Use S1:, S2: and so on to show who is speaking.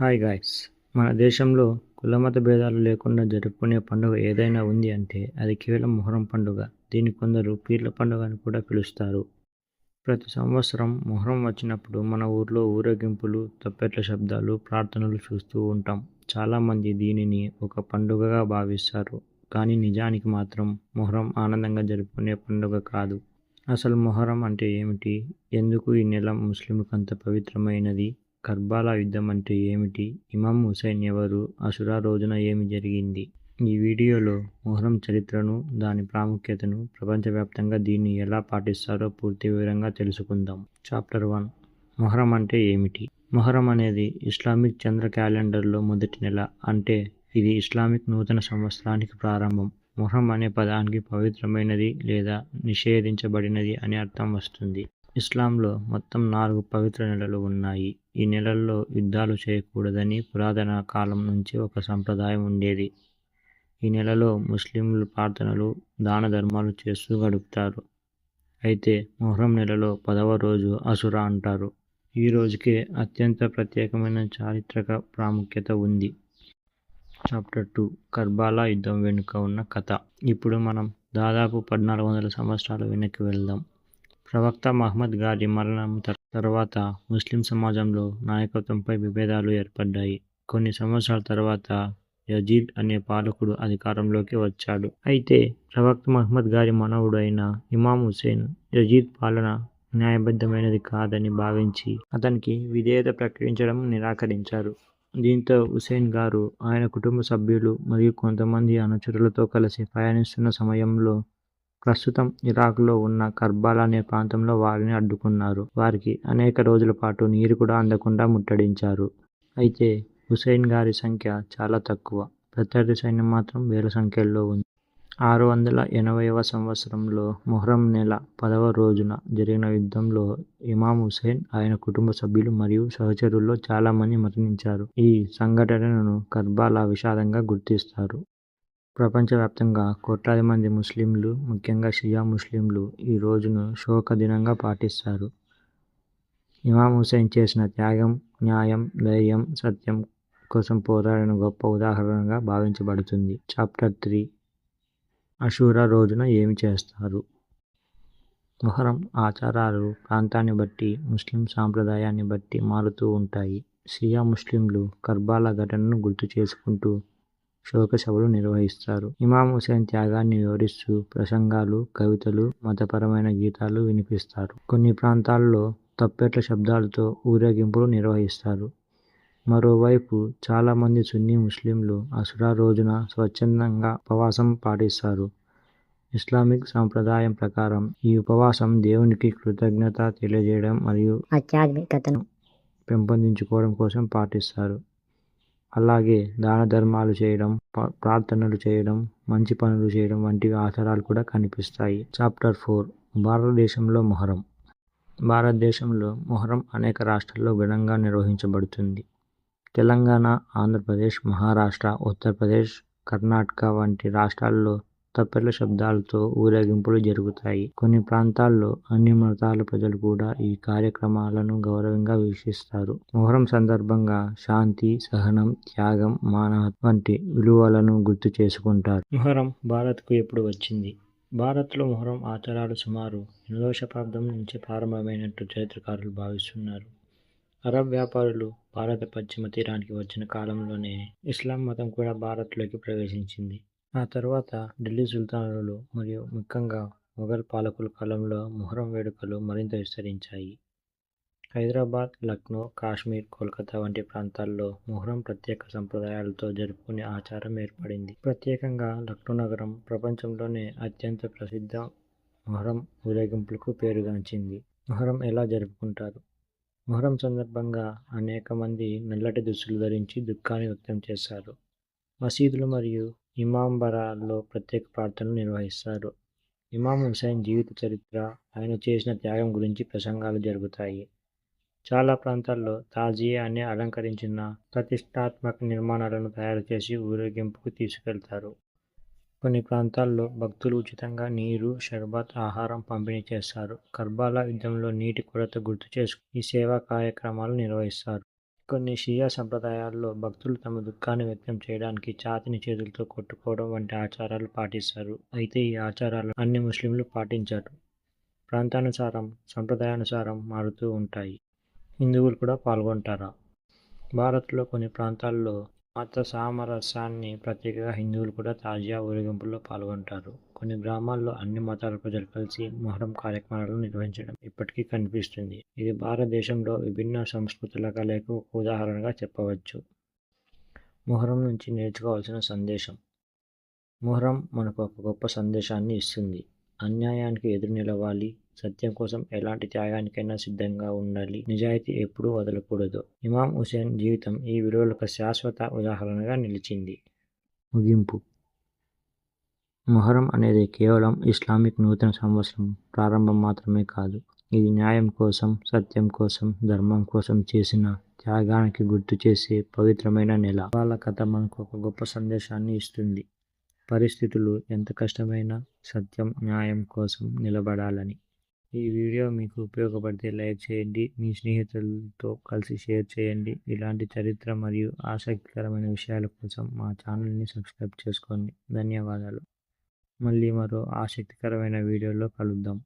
S1: Hi guys! మన దేశంలో కులమత భేదాలు లేకుండా జరుపుకునే పండుగ ఏదైనా ఉంది అంటే అది కేవలం మొహర్రం పండుగ. దీన్ని కొందరు పీర్ల పండుగ అని కూడా పిలుస్తారు. ప్రతి సంవత్సరం మొహర్రం వచ్చినప్పుడు మన ఊర్లో ఊరేగింపులు, తప్పెట్ల శబ్దాలు, ప్రార్థనలు చూస్తూ ఉంటాం. చాలామంది దీనిని ఒక పండుగగా భావిస్తారు. కానీ నిజానికి మాత్రం మొహర్రం ఆనందంగా జరుపుకునే పండుగ కాదు. అసలు మొహర్రం అంటే ఏమిటి? ఎందుకు ఈ నెల ముస్లింలకు అంత పవిత్రమైనది? కర్బాలా యుద్ధం అంటే ఏమిటి? ఇమాం హుసైన్ ఎవరు? అశురా రోజున ఏమి జరిగింది? ఈ వీడియోలో మొహర్రం చరిత్రను, దాని ప్రాముఖ్యతను, ప్రపంచవ్యాప్తంగా దీన్ని ఎలా పాటిస్తారో పూర్తి వివరంగా తెలుసుకుందాం. చాప్టర్ 1. మొహర్రం అంటే ఏమిటి? మొహర్రం అనేది ఇస్లామిక్ చంద్ర క్యాలెండర్లో మొదటి నెల. అంటే ఇది ఇస్లామిక్ నూతన సంవత్సరానికి ప్రారంభం. మొహర్రం అనే పదానికి పవిత్రమైనది లేదా నిషేధించబడినది అనే అర్థం వస్తుంది. ఇస్లాంలో మొత్తం 4 పవిత్ర నెలలు ఉన్నాయి. ఈ నెలల్లో యుద్ధాలు చేయకూడదని పురాతన కాలం నుంచి ఒక సంప్రదాయం ఉండేది. ఈ నెలలో ముస్లింలు ప్రార్థనలు, దాన ధర్మాలు చేస్తూ గడుపుతారు. అయితే మొహర్రం నెలలో 10వ రోజు అశురా అంటారు. ఈ రోజుకే అత్యంత ప్రత్యేకమైన చారిత్రక ప్రాముఖ్యత ఉంది. చాప్టర్ 2. కర్బాలా యుద్ధం వెనుక ఉన్న కథ. ఇప్పుడు మనం దాదాపు 1400 సంవత్సరాల వెనక్కి వెళ్దాం. ప్రవక్త మహమ్మద్ గారి మరణం తర్వాత ముస్లిం సమాజంలో నాయకత్వంపై విభేదాలు ఏర్పడ్డాయి. కొన్ని సంవత్సరాల తర్వాత యజీద్ అనే పాలకుడు అధికారంలోకి వచ్చాడు. అయితే ప్రవక్త మహమ్మద్ గారి మనవడు అయిన ఇమాం హుసేన్ యజీద్ పాలన న్యాయబద్ధమైనది కాదని భావించి అతనికి విధేయత ప్రకటించడం నిరాకరించారు. దీంతో హుసేన్ గారు ఆయన కుటుంబ సభ్యులు మరియు కొంతమంది అనుచరులతో కలిసి ప్రయాణిస్తున్న సమయంలో ప్రస్తుతం ఇరాక్లో ఉన్న కర్బాలా అనే ప్రాంతంలో వారిని అడ్డుకున్నారు. వారికి అనేక రోజుల పాటు నీరు కూడా అందకుండా ముట్టడించారు. అయితే హుసేన్ గారి సంఖ్య చాలా తక్కువ, ప్రత్యర్థి సైన్యం మాత్రం వేల సంఖ్యలో ఉంది. 680వ సంవత్సరంలో మొహర్రం నెల 10వ రోజున జరిగిన యుద్ధంలో ఇమాం హుసేన్, ఆయన కుటుంబ సభ్యులు మరియు సహచరుల్లో చాలామంది మరణించారు. ఈ సంఘటనను కర్బాలా విషాదంగా గుర్తిస్తారు. ప్రపంచవ్యాప్తంగా కోట్లాది మంది ముస్లింలు, ముఖ్యంగా షియా ముస్లింలు ఈ రోజును శోక దినంగా పాటిస్తారు. ఇమాం హుసేన్ చేసిన త్యాగం, న్యాయం, ధైర్యం, సత్యం కోసం పోరాడిన గొప్ప ఉదాహరణగా భావించబడుతుంది. చాప్టర్ 3. అశూరా రోజున ఏమి చేస్తారు? మొహర్రం ఆచారాలు ప్రాంతాన్ని బట్టి, ముస్లిం సాంప్రదాయాన్ని బట్టి మారుతూ ఉంటాయి. షియా ముస్లింలు కర్బాలా ఘటనను గుర్తు చేసుకుంటూ శోక సభలు నిర్వహిస్తారు. ఇమాం హుసేన్ త్యాగాన్ని వివరిస్తూ ప్రసంగాలు, కవితలు, మతపరమైన గీతాలు వినిపిస్తారు. కొన్ని ప్రాంతాల్లో తప్పెట్ల శబ్దాలతో ఊరేగింపులు నిర్వహిస్తారు. మరోవైపు చాలామంది సున్నీ ముస్లింలు అశురా రోజున స్వచ్ఛందంగా ఉపవాసం పాటిస్తారు. ఇస్లామిక్ సంప్రదాయం ప్రకారం ఈ ఉపవాసం దేవునికి కృతజ్ఞత తెలియజేయడం మరియు ఆధ్యాత్మికతను పెంపొందించుకోవడం కోసం పాటిస్తారు. అలాగే దాన ధర్మాలు చేయడం, ప్రార్థనలు చేయడం, మంచి పనులు చేయడం వంటివి ఆచారాలు కూడా కనిపిస్తాయి. చాప్టర్ 4. భారతదేశంలో మొహర్రం. భారతదేశంలో మొహర్రం అనేక రాష్ట్రాల్లో ఘనంగా నిర్వహించబడుతుంది. తెలంగాణ, ఆంధ్రప్రదేశ్, మహారాష్ట్ర, ఉత్తరప్రదేశ్, కర్ణాటక వంటి రాష్ట్రాల్లో తప్పెట్ల శబ్దాలతో ఊరేగింపులు జరుగుతాయి. కొన్ని ప్రాంతాల్లో అన్ని మతాల ప్రజలు కూడా ఈ కార్యక్రమాలను గౌరవంగా వీక్షిస్తారు. మొహర్రం సందర్భంగా శాంతి, సహనం, త్యాగం, మానవత్వం వంటి విలువలను గుర్తు చేసుకుంటారు. మొహర్రం భారత్కు ఎప్పుడు వచ్చింది? భారత్లో మొహర్రం ఆచారాలు సుమారు 8వ శతాబ్దం నుంచి ప్రారంభమైనట్టు చరిత్రకారులు భావిస్తున్నారు. అరబ్ వ్యాపారులు భారత పశ్చిమ తీరానికి వచ్చిన కాలంలోనే ఇస్లాం మతం కూడా భారత్లోకి ప్రవేశించింది. ఆ తర్వాత ఢిల్లీ సుల్తానులు మరియు ముఖ్యంగా మొఘల్ పాలకుల కాలంలో మొహర్రం వేడుకలు మరింత విస్తరించాయి. హైదరాబాద్, లక్నో, కాశ్మీర్, కోల్కతా వంటి ప్రాంతాల్లో మొహర్రం ప్రత్యేక సంప్రదాయాలతో జరుపుకునే ఆచారం ఏర్పడింది. ప్రత్యేకంగా లక్నో నగరం ప్రపంచంలోనే అత్యంత ప్రసిద్ధ మొహర్రం ఊరేగింపులకు పేరుగాంచింది. మొహర్రం ఎలా జరుపుకుంటారు? మొహర్రం సందర్భంగా అనేక మంది నల్లటి దుస్తులు ధరించి దుఃఖాన్ని వ్యక్తం చేశారు. మసీదులు మరియు ఇమాంబారాల్లో ప్రత్యేక ప్రార్థనలు నిర్వహిస్తారు. ఇమాం హుసైన్ జీవిత చరిత్ర, ఆయన చేసిన త్యాగం గురించి ప్రసంగాలు జరుగుతాయి. చాలా ప్రాంతాల్లో తాజియా అనే అలంకరించిన ప్రతిష్టాత్మక నిర్మాణాలను తయారు చేసి ఊరేగింపుకు తీసుకెళ్తారు. కొన్ని ప్రాంతాల్లో భక్తులు ఉచితంగా నీరు, షర్బత్, ఆహారం పంపిణీ చేస్తారు. కర్బాలా యుద్ధంలో నీటి కొరత గుర్తు చేసుకుని ఈ సేవా కార్యక్రమాలు నిర్వహిస్తారు. కొన్ని షియా సంప్రదాయాల్లో భక్తులు తమ దుఃఖాన్ని వ్యక్తం చేయడానికి ఛాతీని చేతులతో కొట్టుకోవడం వంటి ఆచారాలు పాటిస్తారు. అయితే ఈ ఆచారాలను అన్ని ముస్లింలు పాటించరు. ప్రాంతానుసారం, సంప్రదాయానుసారం మారుతూ ఉంటాయి. హిందువులు కూడా పాల్గొంటారా? భారత్లో కొన్ని ప్రాంతాల్లో మత సామరస్యాన్ని ప్రతీకగా హిందువులు కూడా తాజియా ఊరేగింపుల్లో పాల్గొంటారు. కొన్ని గ్రామాల్లో అన్ని మతాల ప్రజలు కలిసి మొహరం కార్యక్రమాలను నిర్వహించడం ఇప్పటికీ కనిపిస్తుంది. ఇది భారతదేశంలో విభిన్న సంస్కృతుల కలయికకు ఒక ఉదాహరణగా చెప్పవచ్చు. మొహరం నుంచి నేర్చుకోవాల్సిన సందేశం. మొహరం మనకు ఒక గొప్ప సందేశాన్ని ఇస్తుంది. అన్యాయానికి ఎదురు నిలవాలి, సత్యం కోసం ఎలాంటి త్యాగానికైనా సిద్ధంగా ఉండాలి, నిజాయితీ ఎప్పుడూ వదలకూడదు. ఇమాం హుసేన్ జీవితం ఈ విలువలకు శాశ్వత ఉదాహరణగా నిలిచింది. ముగింపు. మొహరం అనేది కేవలం ఇస్లామిక్ నూతన సంవత్సరం ప్రారంభం మాత్రమే కాదు. ఇది న్యాయం కోసం, సత్యం కోసం, ధర్మం కోసం చేసిన త్యాగానికి గుర్తు చేసే పవిత్రమైన నెల. వాళ్ళ కథ మనకు ఒక గొప్ప సందేశాన్ని ఇస్తుంది. పరిస్థితులు ఎంత కష్టమైనా సత్యం, న్యాయం కోసం నిలబడాలని. ఈ వీడియో మీకు ఉపయోగపడితే లైక్ చేయండి, మీ స్నేహితులతో కలిసి షేర్ చేయండి. ఇలాంటి చరిత్ర మరియు ఆసక్తికరమైన విషయాల కోసం మా ఛానల్ని సబ్స్క్రైబ్ చేసుకోండి. ధన్యవాదాలు. మళ్ళీ మరో ఆసక్తికరమైన వీడియోలో కలుద్దాం.